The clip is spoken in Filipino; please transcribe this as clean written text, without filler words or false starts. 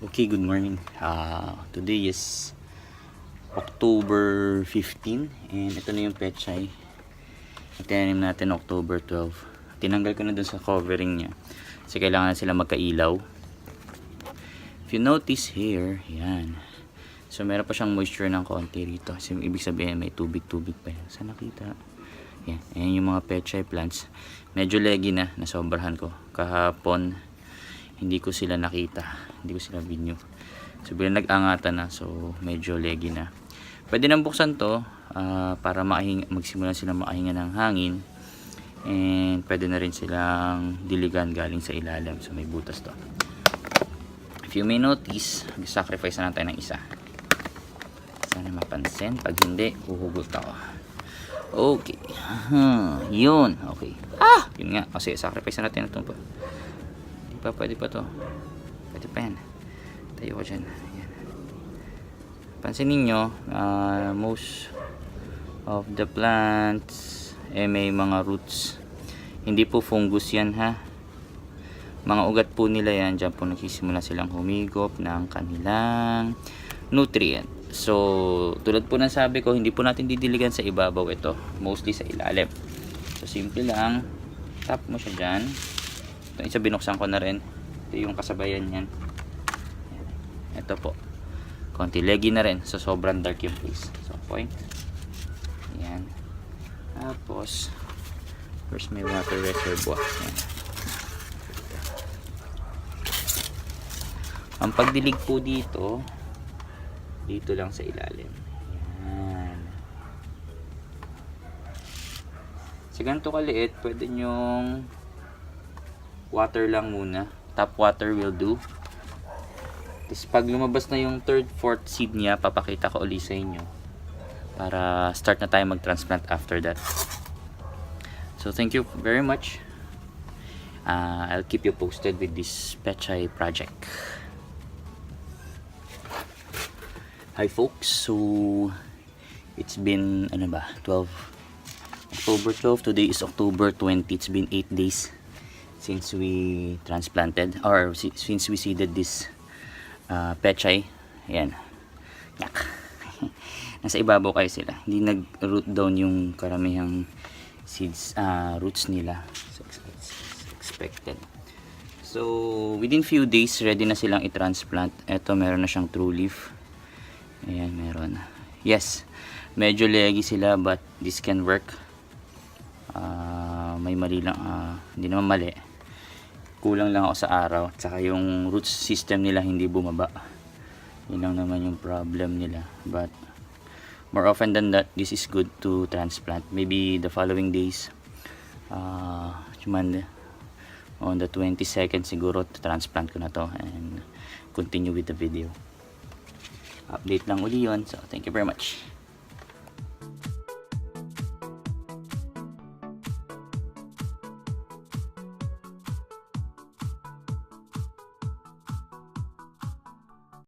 Okay, good morning. Today is October 15 and ito na yung pechay. Tinanim natin October 12. Tinanggal ko na dun sa covering niya kasi kailangan na sila magkailaw. If you notice here, yan. So meron pa siyang moisture ng konti rito. So, ibig sabihin may tubig-tubig pa yan. Saan nakita? Yan. Ayan yung mga pechay plants. Medyo leggy na, nasobrahan ko. Kahapon hindi ko sila nakita, hindi ko sila video. So bilang nag-angatan na, so medyo leggy na. Pwede nang buksan to para magsimula silang makahinga ng hangin, and pwede na rin silang diligan galing sa ilalim. So may butas to. If you may notice, sacrifice na lang tayo ng isa. Sana mapansin, pag hindi huhugot ako. Okay, yun, okay. Yun nga, kasi sacrifice na natin ito po. Pwede pa to, pwede pa yan. Tayo ko dyan. Ayan. Pansin ninyo, most of the plants may mga roots. Hindi po fungus yan, ha. Mga ugat po nila yan. Dyan po nagsisimula silang humigop ng kanilang nutrient. So tulad po ng sabi ko, hindi po natin didiligan sa ibabaw ito, mostly sa ilalim. So simple lang, tap mo siya dyan. Ito isa binuksan ko na rin. Ito yung kasabayan yan. Ito po. Konti leggy na rin. So sobrang dark yung place. So point. Ayan. Tapos first may water reservoir. Ayan. Ang pagdilig po dito, dito lang sa ilalim. Ayan. Sa ganito kaliit, pwede nyong water lang muna. Tap water will do. Tapos pag lumabas na yung third, fourth seed niya, papakita ko ulit sa inyo para start na tayo mag-transplant after that. So thank you very much. I'll keep you posted with this pechay project. Hi folks, so it's been October 12, today is October 20. It's been 8 days since we transplanted or since we seeded this pechay. Ayan. Yak. Nasa ibabaw kayo sila. Hindi nag-root down yung karamihang seeds, roots nila. So, expected. So, within few days, ready na silang i-transplant. Ito, meron na siyang true leaf. Ayan, meron. Yes, medyo leggy sila but this can work. May mali lang, hindi naman mali. Kulang lang ako sa araw, tsaka yung root system nila hindi bumaba. Yun lang naman yung problem nila, but more often than that, this is good to transplant. Maybe the following days, on the 22nd siguro, transplant ko na to and continue with the video. Update lang uli yun, so thank you very much.